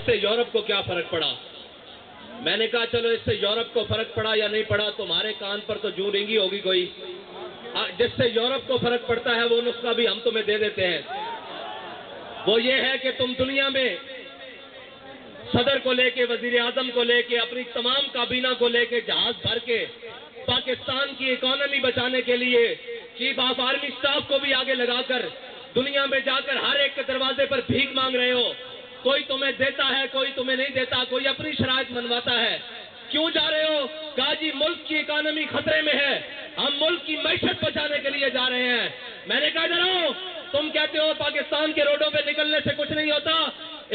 اس سے یورپ کو کیا فرق پڑا؟ میں نے کہا چلو اس سے یورپ کو فرق پڑا یا نہیں پڑا، تمہارے کان پر تو جوں رینگی ہوگی کوئی۔ جس سے یورپ کو فرق پڑتا ہے وہ نسخہ بھی ہم تمہیں دے دیتے ہیں۔ وہ یہ ہے کہ تم دنیا میں صدر کو لے کے، وزیر اعظم کو لے کے، اپنی تمام کابینہ کو لے کے جہاز بھر کے پاکستان کی اکانومی بچانے کے لیے چیف آف آرمی سٹاف کو بھی آگے لگا کر دنیا میں جا کر ہر ایک کے دروازے پر بھیک مانگ رہے ہو۔ کوئی تمہیں دیتا ہے، کوئی تمہیں نہیں دیتا، کوئی اپنی شرائط منواتا ہے۔ کیوں جا رہے ہو؟ کہا جی ملک کی اکانومی خطرے میں ہے، ہم ملک کی معیشت بچانے کے لیے جا رہے ہیں۔ میں نے کہا ادھر آؤ، تم کہتے ہو پاکستان کے روڈوں پہ نکلنے سے کچھ نہیں ہوتا،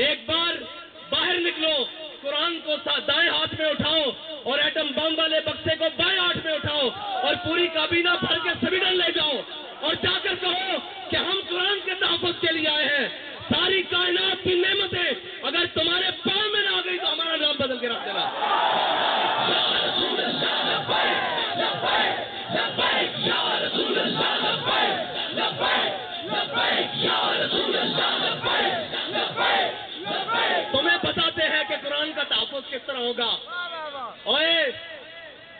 ایک بار باہر نکلو، قرآن کو دائیں ہاتھ میں اٹھاؤ اور ایٹم بم والے بکسے کو بائیں ہاتھ میں اٹھاؤ اور پوری کابینہ بھر کے سویڈن لے جاؤ اور جا کر کہو کہ ہم قرآن کے تحفظ کے لیے آئے ہیں۔ ساری کائنات کی نعمتیں اگر تمہارے پاؤں میں نہ آ گئی تو ہمارا نام بدل کے رکھ دینا۔ تمہیں بتاتے ہیں کہ قرآن کا تحفظ کس طرح ہوگا۔ اور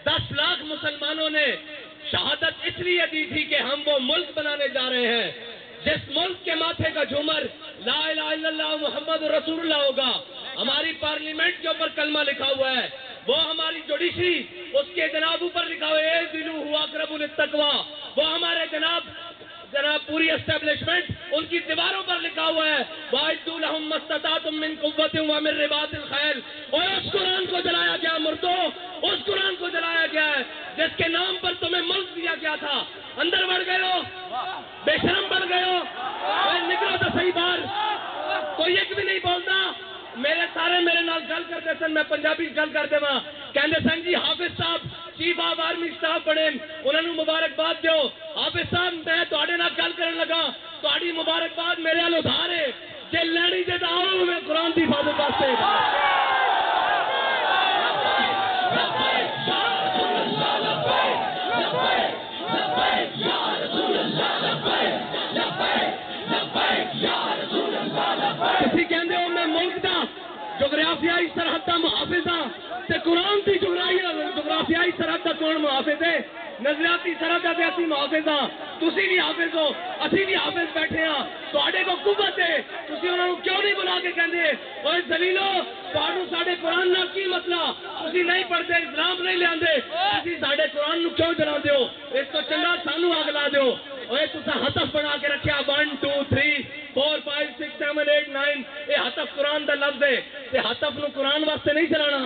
10 لاکھ مسلمانوں نے شہادت اس لیے دی تھی کہ ہم وہ ملک بنانے جا رہے ہیں جس ملک کے ماتھے کا جھومر لا الہ الا اللہ محمد رسول اللہ ہوگا۔ ہماری پارلیمنٹ کے اوپر کلمہ لکھا ہوا ہے، وہ ہماری جوڈیشری اس کے جناب اوپر لکھا ہوا ہے اعدلوا هو اقرب للتقوی، وہ ہمارے جناب پوری اسٹیبلشمنٹ ان کی دیواروں پر لکھا ہوا ہے وَأَعِدُّوا لَهُم مَّا اسْتَطَعْتُم مِّن قُوَّةٍ وَمِن رِّبَاطِ الْخَيْلِ۔ اور اس قرآن کو جلایا گیا مردو، اس قرآن کو جلایا گیا ہے جس کے نام پر تمہیں ملک دیا گیا تھا۔ اندر بڑھ گئے ہو، بے شرم بڑھ گئے ہو، نکلو تو صحیح باہر۔ کوئی ایک بھی نہیں بولتا۔ میرے نال گل کرتے سن، میں پنجابی گل کرتے وہاں کہندے سن جی حافظ صاحب چیف آف آرمی سٹاف بڑے، انہوں نے مبارکباد دیو۔ حافظ صاحب میں تواڈے نال گل کرن لگا، تواڈی مبارکباد میرے نال ادھار ہے، جے لینی جے تا آؤ میں قرآن دی حفاظت واسطے۔ کسی کہندے ہو میں ملک دا جغرافیائی سرحد دا محافظ ہاں تے قرآن دی جغرافیائی سرحد دا کون محافظ ہے؟ نظریاتی سرحد دا اسی محافظ ہاں، تسی بھی حافظ ہو، اسی بھی حافظ بیٹھے ہاں، تواڈے کو قوت ہے، تسی انہاں نوں کیوں نہیں بلا کے کہندے اوے ذلیلو تواڈوں ساڈے قرآن نال کی مسئلہ؟ تسی نہیں پڑھتے، اسلام نہیں لیاندے، تسی ساڈے قرآن نوں کیوں جلاندے ہو؟ اس تو چنگا سانوں اگ لا دیو۔ اوے تساں ہتف بنا کے رکھیا 1 2 3 4 5 6 7 8 9، یہ ہتف قرآن دا لفظ ہے تے ہتف نو قرآن واسطے نہیں چلانا۔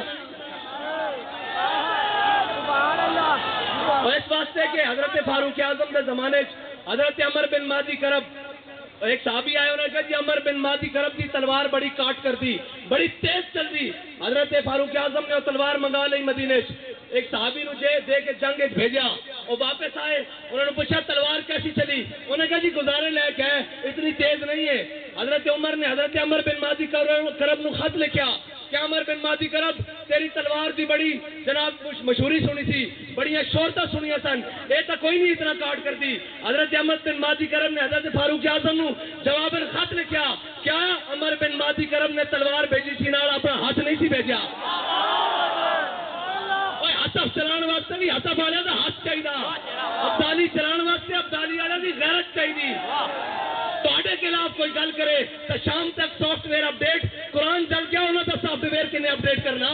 اور اس واسطے کہ حضرت فاروق اعظم کے زمانے حضرت عمر بن مادی کرب ایک صحابی آئے، انہوں نے کہا جی عمر بن مادی کرب کی تلوار بڑی کاٹ کر دی، بڑی تیز چل دی۔ حضرت فاروق اعظم نے وہ تلوار منگا لی مدینے سے، ایک صحابی نو دے کے جنگ بھیجا، وہ واپس آئے، انہوں نے پوچھا تلوار کیسی چلی؟ انہوں نے کہا جی گزارے لائق ہے، اتنی تیز نہیں ہے۔ حضرت عمر نے حضرت عمر بن مادی کرب نو خط لکھا کہ عمر بن مادی کرب تیری تلوار دی بڑی جناب مشہوری سنی سی، بڑی شہرتاں سنیا سن، یہ تو کوئی نہیں اتنا کاٹ کر دی۔ حضرت عمر بن مادی کرب نے حضرت فاروق اعظم نو جواباً خط لکھا، کیا عمر بن مادی کرب نے تلوار بھیجی سی نال اپنا ہاتھ نہیں سی بھیجا؟ ہتف چلان واسطے بھی ہتف والے کا ہاتھ چاہیے، ابدالی چلان واسطے ابدالی والے کی غیرت چاہیے۔ تواڈے خلاف کوئی گل کرے تو شام تک سافٹ ویئر اپڈیٹ، قرآن چل گیا انہوں نے سافٹ ویئر کنے اپڈیٹ کرنا؟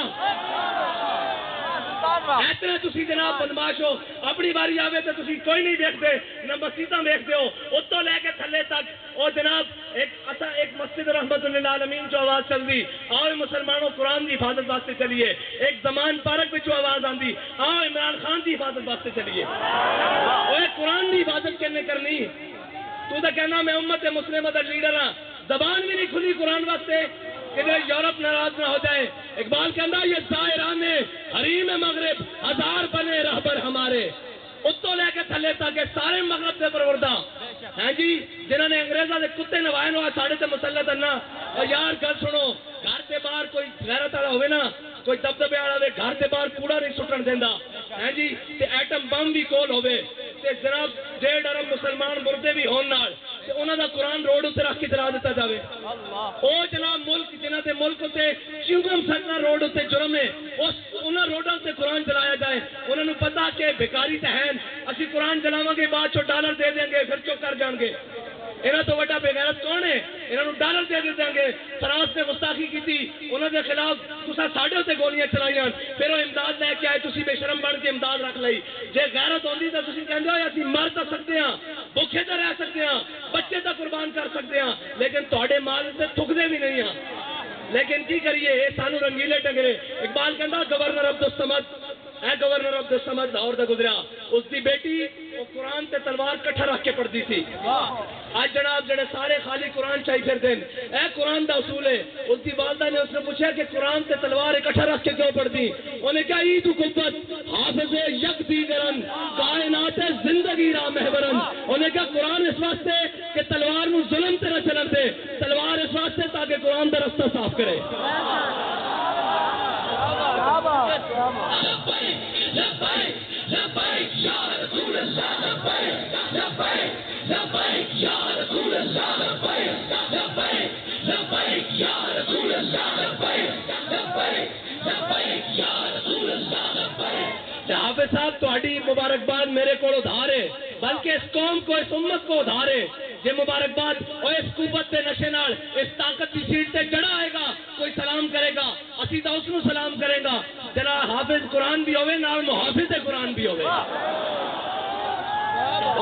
اتنا تسی جناب بدماش ہو، اپنی باری آوے تو تسی کوئی نہیں دیکھتے، نہ مسجداں دیکھتے ہو، اتوں لے کے تھلے تک۔ اور جناب ایک مسجد رحمت للعالمین جو آواز چل دی، آؤ مسلمانوں قرآن دی حفاظت واسطے چلیے۔ ایک زمان پارک میں جو آواز آندی، آؤ عمران خان دی حفاظت واسطے چلیے۔ اور قرآن دی حفاظت کرنے کرنی، تو تو کہنا میں امت مسلمہ دا لیڈر ہاں، زبان بھی نہیں کھلی قرآن واسطے کہ یورپ ناراض نہ ہو جائے۔ اقبال کہنا یہ زائران حریم مغرب ہزار بنے رہبر ہمارے، اتوں لے کے تھلے تک سارے مغرب سے پروردہ ہیں جی، جنہوں نے انگریزوں کے کتے نوائے نو ساڑھے سے مسلط ہے نا۔ اور یار گل سنو، گھر سے باہر کوئی غیرت والا ہوئے نا، کوئی دبدبے والا ہوئے، گھر سے باہر کوڑا نہیں سٹن دینا ہے جی، تے ایٹم بم بھی کول ہوئے تے جناب 1.5 ارب مسلمان مردے بھی ہون نال تے انہاں دا قرآن روڈ اتنے رکھ کے چلا دیتا جاوے۔ او جناب ملک جنہاں تے ملک تے چنگم سکنا روڈ تے جرم ہے انہاں روڈاں تے قرآن چلایا جائے. انہوں نے پتا کہ بیکاری تے ہیں اسی قرآن چلاواں گے بعد چو ڈالر دے دیں گے پھر چو کر جان گے. انہاں تو وڈا بے غیرت کون ہے؟ انہوں نے ڈالر دے دیں گے. فراز نے گستاخی کی تھی انہوں نے خلاف تسا ساڈے تے گولیاں چلائیاں پھر وہ امداد لے کے آئے تسی بے شرم بن کے امداد رکھ لئی. جے غیرت ہوندی تے تسی کہندے ہو اسی مر تے سکتے ہاں بھوکے تے رہ سکتے ہاں بچے تے قربان کر سکتے ہاں لیکن تواڈے مال تے تھکدے بھی نہیں ہاں. لیکن کی کریے اے سانو رنگیلے ٹگرے. اقبال کہندا گورنر عبدالصمد اے گورنر عبدالصمد لاہور دا گزریا اس دی بیٹی وہ قرآن تے تلوار کٹھا رکھ کے پڑھتی تھی. آج جناب جڑے سارے خالی قرآن چاہی پھر دین اے قرآن دا اصول ہے. اس دی والدہ نے اس نے پوچھا کہ قرآن تے تلوار اکٹھا رکھ کے کیوں پڑھتی؟ انہیں کہا عید قبت حافظ یک دیگرن کائنات زندگی را محورن. انہیں کہا قرآن اس واسطے کہ تلوار نو ظلم تے نہ چلن دے تلوار اس واسطے تاکہ قرآن دا رستہ صاف کرے. حافظ صاحب تہاڈی مبارکباد میرے کو ادھار ہے بلکہ اس قوم کو اس امت کو ادھار ہے. یہ مبارکباد اور اس قوت کے نشے نال اس طاقت کی سیٹ تے جڑا آئے گا کوئی سلام کرے گا اسی تو اس کو سلام کرے گا. جنا حافظ قرآن بھی ہوئے نال محافظ قرآن بھی ہوئے.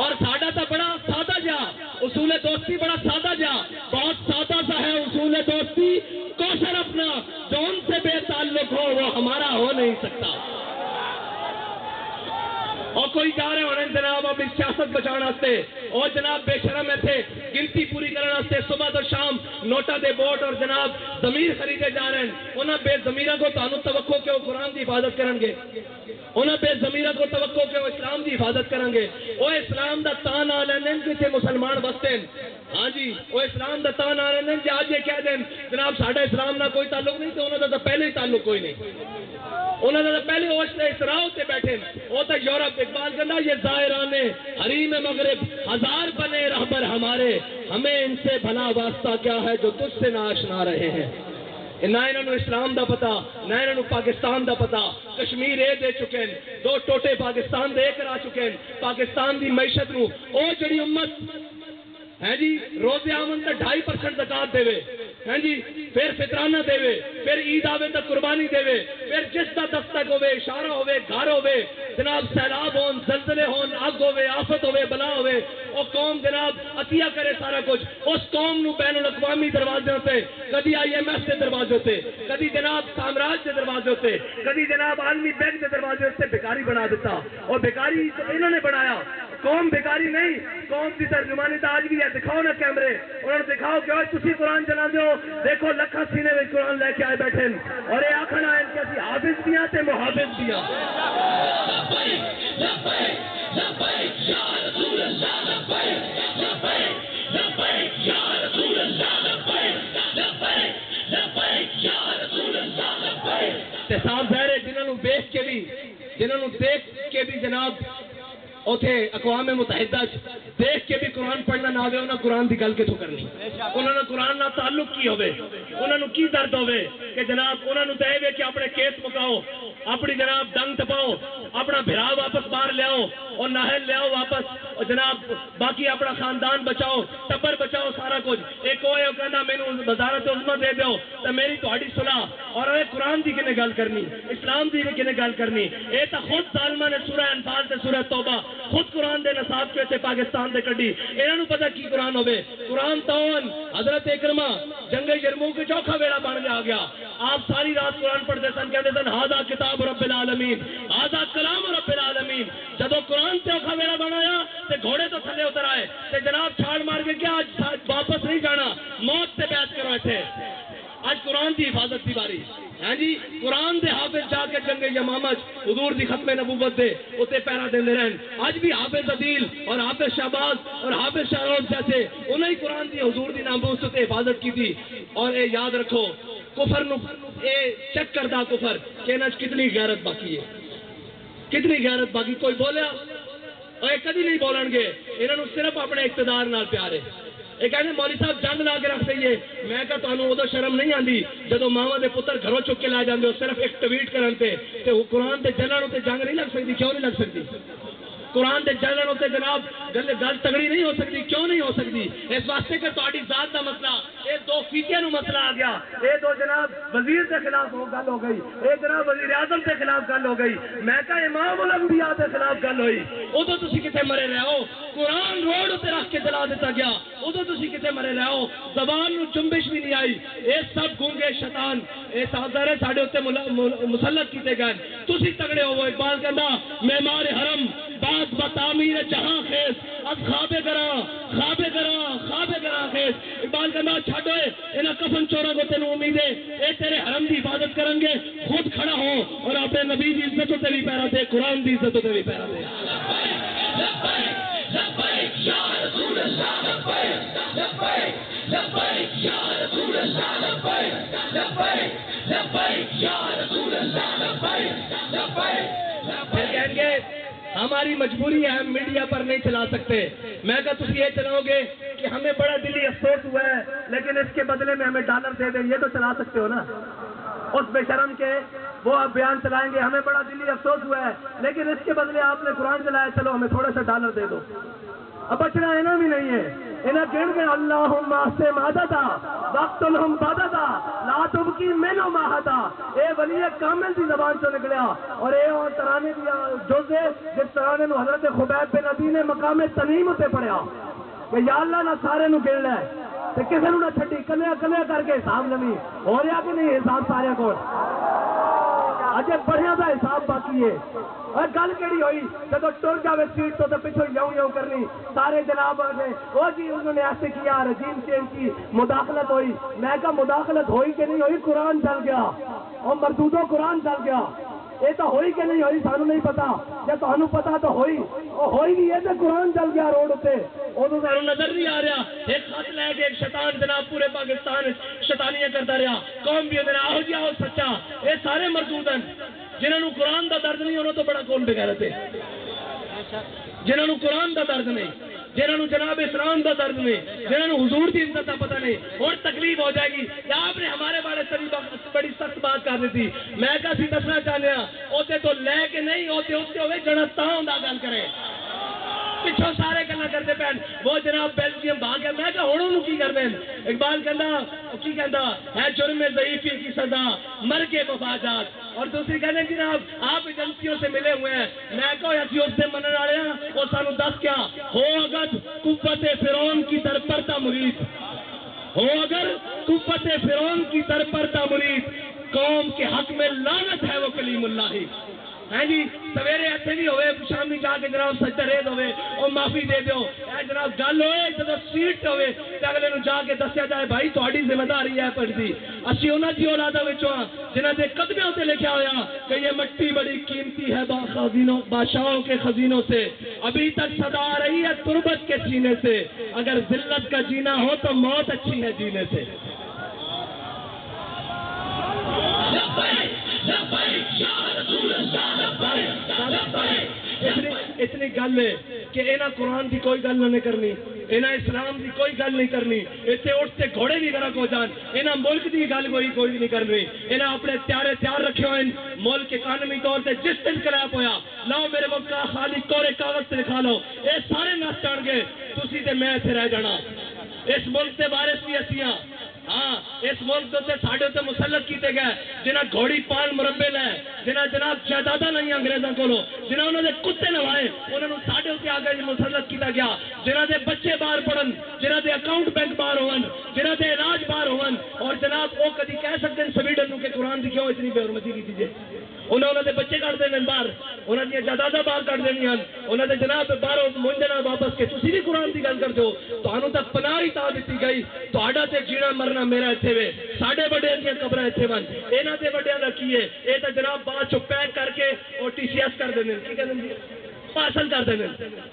اور ساڈا تو بڑا سادہ جا اصول دوستی بڑا سادہ جا بہت سادہ سا ہے اصول دوستی. کوشر اپنا جو ان سے بے تعلق ہو وہ ہمارا ہو نہیں سکتا. اور کوئی جا رہے ہونے جناب اپنی سیاست بچانا سے اور جناب بے شرم ہے تھے گنتی پوری کرنا سے صبح تو شام نوٹا دے ووٹ اور جناب ضمیر خریدے جا رہے ہیں. انہاں بے ضمیرہ کو تانوں توقع کہ وہ قرآن دی حفاظت کرن گے. انہاں بے ضمیرہ کو توقع کہ وہ اسلام دی حفاظت کرن گے. وہ اسلام دا تان آ لین کہ تھے مسلمان بستے ہاں جی وہ اسلام دا تان آ لین کہ آج یہ کہہ دیں جناب ساڈا اسلام نہ کوئی تعلق نہیں تو انہوں دا پہلے ہی تعلق کوئی نہیں. انہوں نے پہلے اسراؤ سے بیٹھے وہ تو یورپ. اقبال کہنا یہ زائران حریم مغرب ہزار بنے رہبر ہمارے ہمیں ان سے بھلا واسطہ کیا ہے جو تجھ سے ناشنا رہے ہیں. نہ انہوں اسلام دا پتا نہ انہوں پاکستان دا پتا. کشمیر اے دے چکے ہیں 2 ٹوٹے پاکستان دے کرا چکے ہیں. پاکستان دی معیشت نو او جڑی امت ہے جی روزے آمن تے 2.5% زکات دے ہیں جی پھر فطرانہ دے پھر عید آوے تے قربانی دے پھر جس دا دستک ہوے اشارہ ہوے گھر ہوے جناب سیلاب ہون زلزلے ہون اگ ہوے آفت ہوے بلا ہوے او قوم جناب عطیہ کرے سارا کچھ. اس قوم نو بین الاقوامی دروازے تے کدی IMF کے دروازے تے کدی جناب سامراج کے دروازے تے کدی جناب عالمی بینک کے دروازے تے بیکاری بنا دیتا. اور بیکاری انہوں نے بنایا. قوم بیکاری نہیں قوم کی ترجمانی تو آج بھی ہے. دکھاؤ نا کیمرے انہوں نے دکھاؤ کہ تسی قرآن چلا دو دیکھو لکھا سینے میں قرآن لے کے آئے بیٹھے اور یہ آخنا ہے کہ اسی حافظ دیا تے محافظ دیا. صاحب ظاہر ہے جنہوں دیکھ کے بھی جناب اوتھے اقوام متحدہ دیکھ کے بھی قرآن پڑھنا نہ ہوئے انہوں نے قرآن دی گل کتوں کرنی. انہوں نے قرآن نہ تعلق کی ہوئے انہوں نے کی درد ہوئے کہ جناب انہوں نے دے کہ اپنے کیس مکاؤ اپنی جناب ڈنگ ٹپاؤ اپنا بھرا واپس باہر لے آؤ اور ناہل لے آؤ واپس اور جناب باقی اپنا خاندان بچاؤ ٹبر بچاؤ سارا کچھ. ایک وہ کہنا مینوں وزارت عظمیٰ دے دیو تو میری تہاڈی صلاح اور اے قرآن دی کنے گل کرنی اسلام دی کنے گل کرنی. اے تا خود ظالماں نے سورہ انفال تے سورہ توبہ خود قرآن دے نصاب کے تے پاکستان دے کڈی. انہاں نوں پتہ کی قرآن ہوے. قرآن تون حضرت اکرمہ جنگ یرموک کے چوکھا ویلا بن کے آ گیا. آپ ساری رات قرآن پڑھتے سن کہتے سن ھذا کتاب رب العالمین ھذا کلام رب العالمین. جدو قرآن چوکھا ویلا بنایا تے گھوڑے تو تھلے اتر آئے تے جناب چھاڑ مار کے کیا آج واپس نہیں جانا موت سے بیعت کرو تھے. آج قرآن کی حفاظت کی باری ہاں جی. قرآن دے حافظ جا کے جنگ یمامہ حضور دی ختم نبوت دے اتے پیرا دیندے رہن. آج بھی حافظ عدیل اور حافظ شہباز اور حافظ شاہروز جیسے انہیں ہی قرآن دی حضور دی ناموس تے حفاظت کی تھی. اور اے یاد رکھو کفر نو اے چیک کردہ کفر کہ انہاں کتنی غیرت باقی ہے کتنی غیرت باقی. کوئی بولیا اور کدی نہیں بولن گے. انہوں نے صرف اپنے اقتدار نال پیار ہے یہ کہنے مولوی صاحب جنگ لا کے رکھ دئیے. میں کہا تانوں ادو شرم نہیں آندی جدو ماواں دے پتر گھروں چک کے لے جاندے ہو صرف ایک ٹویٹ کرن تے قرآن تے جلن تے جنگ نہیں لگ سکتی. کیوں نہیں لگ سکتی؟ قرآن دے جلن ہوتے جناب گل تگڑی نہیں ہو سکتی. کیوں نہیں ہو سکتی؟ اس واسطے کہ تہاڈی ذات دا مسئلہ یہ دو فیتیاں نو مسئلہ آ گیا. یہ دو جناب وزیر کے خلاف گل ہو گئی, یہ جناب وزیر اعظم کے خلاف گل ہو گئی. میں کہا امام الانبیاء کے خلاف گل ہوئی. ادو تسی کتے مرے رہے ہو؟ قرآن روڈ تے رکھ کے جلا دیتا گیا. ادو تسی کتے مرے رہے ہو؟ زبان نو جنبش بھی نہیں آئی. یہ سب گونگے شیطان یہ تاثر ہے ساڈے اوتے مسلط کیتے گئے. تسی تگڑے ہو. اقبال کہندا معمار حرم بات بتعمیر جہاں خیز از خواب گراں خیز. اقبال کہندا چھڈو انہاں کفن چوراں کو تینوں امید ہے اے تیرے حرم دی حفاظت کرن گے. خود کھڑا ہو اور اپنے نبی دی عزت تے بھی پیرا دے, قرآن دی عزت تے بھی پیرا دے. لبیک یا رسول اللہ لبیک لبیک لبیک یا رسول اللہ لبیک لبیک لبیک یا رسول اللہ لبیک لبیک. پھر کہیں گے ہماری مجبوری ہے ہم میڈیا پر نہیں چلا سکتے. میں کہا تسی یہ چلاؤ گے کہ ہمیں بڑا دلی افسوس ہوا ہے لیکن اس کے بدلے میں ہمیں ڈالر دے دیں, یہ تو چلا سکتے ہو نا. اس بے شرم کے وہ آپ بیان چلائیں گے ہمیں بڑا دلی افسوس ہوا ہے لیکن اس کے بدلے آپ نے قرآن چلایا, چلو ہمیں تھوڑا سا ڈالر دے دو. اب بچنا انہوں بھی نہیں ہے. انہیں گھڑ گئے اللہم احسن مادتا وقت الہم بادتا لا تبکی منو ماہتا. اے ولی کامل دی زبان سے نکلیا اور اے اور ترانے دیا جز ہے جس ترانے نو حضرت خبیب بن عدی نے مقام تنیم تے پڑھیا کہ یا اللہ نہ سارے نو گھڑ لے تے کسے نو نہ چھڈی, کلیا کلیا کر کے حساب لوی. ہو رہا کہ نہیں حساب سارے کو؟ اجے بڑھیا دا حساب باقی ہے. اور گل کیڑی ہوئی جب ٹر جاوے سیٹ تو پچھو یوں یوں کرنی سارے جناب نے وہ جی انہوں نے ایسے کیا رجیم چینج کی مداخلت ہوئی. میں کہا مداخلت ہوئی کہ نہیں ہوئی؟ قرآن چل گیا اور مردودوں قرآن چل گیا. یہ تو ہوئی کہ نہیں ہوئی سانو نہیں پتا, جب تمہیں پتا تو ہوئی ہوئی نہیں ہے تو قرآن چل گیا روڈ اتنے. ادو سانو نظر نہیں آ رہا ایک خط لے کے ایک شیطان جناب پورے پاکستان شیطانیاں کرتا رہا. قوم بھی آؤ جی آؤ سچا. یہ سارے مردود ہیں جنہوں قرآن دا درد نہیں انہوں تو بڑا کون بغیرت ہے. جنہوں قرآن دا درد نہیں, جنہوں جناب اسلام دا درد نہیں, جنہوں حضور دی عزت دا پتہ نہیں. اور تکلیف ہو جائے گی. آپ نے ہمارے بارے بڑی سخت بات کر دی تھی. میں کہا سی دسنا چاہنے ہاں اوتے تو لے کے نہیں ہوتے ہوتے ہوئے جنتا ہوں گل کریں. پچھوں سارے گلا کرتے پہن وہ جناب بیلجیم بھاگ گیا. میں کہا ہوں کی کر دیں. اقبال کہندا ہے جرم ضعیفی کی سزا مر کے مفاجات. اور دوسری کہنے جناب آپ ایجنسیوں سے ملے ہوئے ہیں. میں کہو اسی اس سے منن والے ہیں وہ سانو دس کیا ہو اگر قوت فرعون کی در پرتا مرید ہو اگر قوت فرعون کی در پرتا مرید قوم کے حق میں لعنت ہے وہ کلیم اللہ ہی. ہاں جی سویرے ایسے بھی ہوئے شامی جا کے جناب سجدہ ریز ہوئے اور معافی دے دیو. اے جناب گل ہوئے جب سیٹ ہوئے تے اگلے نو جا کے دسیا جائے بھائی تہاڈی ذمہ داری ہے پڑھدی. اسی انہاں دی اولاداں وچوں جنہاں دے قدموں تے لکھیا ہویا کہ یہ مٹی بڑی قیمتی ہے خزینوں بادشاہوں کے خزینوں سے ابھی تک صدا آ رہی ہے تربت کے سینے سے. اگر ذلت کا جینا ہو تو موت اچھی ہے جینے سے. اتنی گل ہے کہ انہاں قرآن کی کوئی گل نہیں کرنی, انہاں اسلام کی کوئی گل نہیں کرنی. اتنے اٹھتے گھوڑے بھی غرق ہو جان. انہاں ملک کی گل کوئی نہیں کرنی. انہاں اپنے تیار رکھے ہوئے ملک قانونی طور سے جس دن انقلاب ہویا لاؤ میرے کو خالی کورے کاغذ سے لکھا لو یہ سارے نس جان گے تسی تے میں اتنے رہ جانا. اس ملک کے وارث بھی اسی ہاں. ہاں اس ملک سے ساڈے تے مسلط کیتے گئے جنہاں گھوڑی پال مربے لے جنہاں جناب جائیداداں نہیں انگریزاں کولو جنہاں انہوں نے کتے نوائے انہوں نے ساڈے تے آگے مسلط کیتا گیا. جنہاں دے بچے باہر پڑھن جنہاں دے اکاؤنٹ بینک باہر ہون جنہاں دے علاج باہر ہون اور جناب وہ کدی کہہ سکتے ہیں سویڈن نو کہ قرآن دی کیوں اتنی بے حرمتی کی جی. انہوں نے بچے کٹ دینے باہر انہوں نے جائیداداں باہر کٹ دینی ہیں انہوں نے جناب باہر منجنا واپس کے تسی بھی قرآن کی گل کرتے ہو. تانوں تک پناہ ہی تا دتی گئی تہاڈا تے جینا مرنا میرا اتنے وے ساڈے بڑے دیا قبر اتنے ون یہاں کے بڑے کا کی ہے. یہ تو جناب بعد چ پیک کر کے اور ٹی سی ایس کر دیں کی کہتے پارسل کر دیں.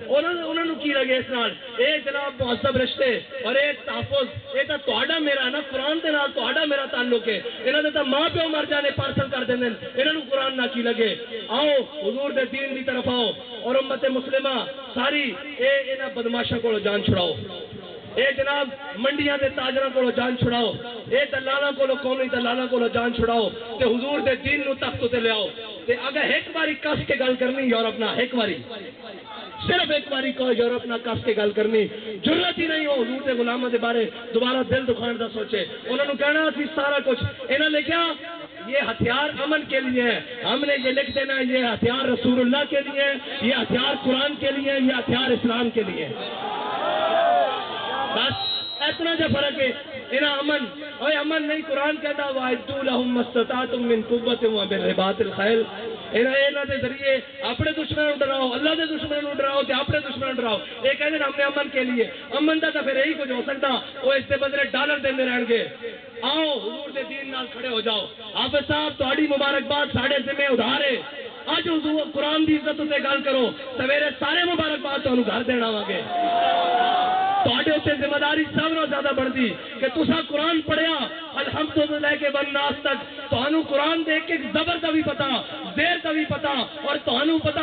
انہوں نے کی لگے اس نال یہ جناب مہذب رشتے اور ایک تحفظ یہ تو میرا نا قرآن کے نال تہاڈا میرا تعلق ہے. انہوں نے تو ماں پیو مر جانے پارسل کر دیں انہوں نے قرآن نہ کی لگے. آؤ حضور دے دین کی طرف آؤ اور امت مسلمہ ساری یہ بدماشاں کو جان چھڑاؤ. اے جناب منڈیاں دے تاجراں کولو جان چھڑاؤ، اے دلالاں کولو قومی دلالاں کولو جان چھڑاؤ تے حضور دے دین نو تخت تے لے آؤ تے اگر ایک باری کس کے گل کرنی یورپ نہ ایک باری صرف ایک باری کو یورپ نہ کس کے گل کرنی ضرورت ہی نہیں ہو حضور دے غلاماں دے بارے دوبارہ دل دکھان دا سوچے انہوں نے کہنا اسی سارا کچھ انہوں نے کیا یہ ہتھیار امن کے لیے ہے، ہم نے یہ لکھ دینا یہ ہتھیار رسول اللہ کے لیے، یہ ہتھیار قرآن کے لیے، یہ ہتھیار اسلام کے لیے، بس اتنا جو فرق ہے انہاں امن اوے امن نہیں قرآن کہتا وَاعِدُّوا لَهُم مَّا اسْتَطَعْتُم مِّن قُوَّةٍ وَمِن الْخَيْلِ انہاں دے ذریعے اپنے دشمنوں ڈراؤ، اللہ دے دشمنوں ڈراؤ تے اپنے دشمنوں ڈراؤ، یہ کہتے ہیں ہم نے امن کے لیے، امن دا تو پھر یہی کچھ ہو سکتا وہ اس سے بدلے ڈالر دیندے رہن گے، آؤ حضور دے دین نال کھڑے ہو جاؤ، حافظ صاحب تہاڈی مبارکباد ساڈے ذمہ ادھار ہے، اج حضور قرآن دی عزت تے گل کرو سویرے سارے مبارکباد تانوں گھر دین آواں گے، تہاڈے تے ذمہ داری سب نال زیادہ بڑھدی کہ تساں قرآن پڑھیا الحمدللہ کے والناس تک تانوں قرآن دے کے زبر دا بھی پتا زیر دا بھی پتا اور تانوں پتا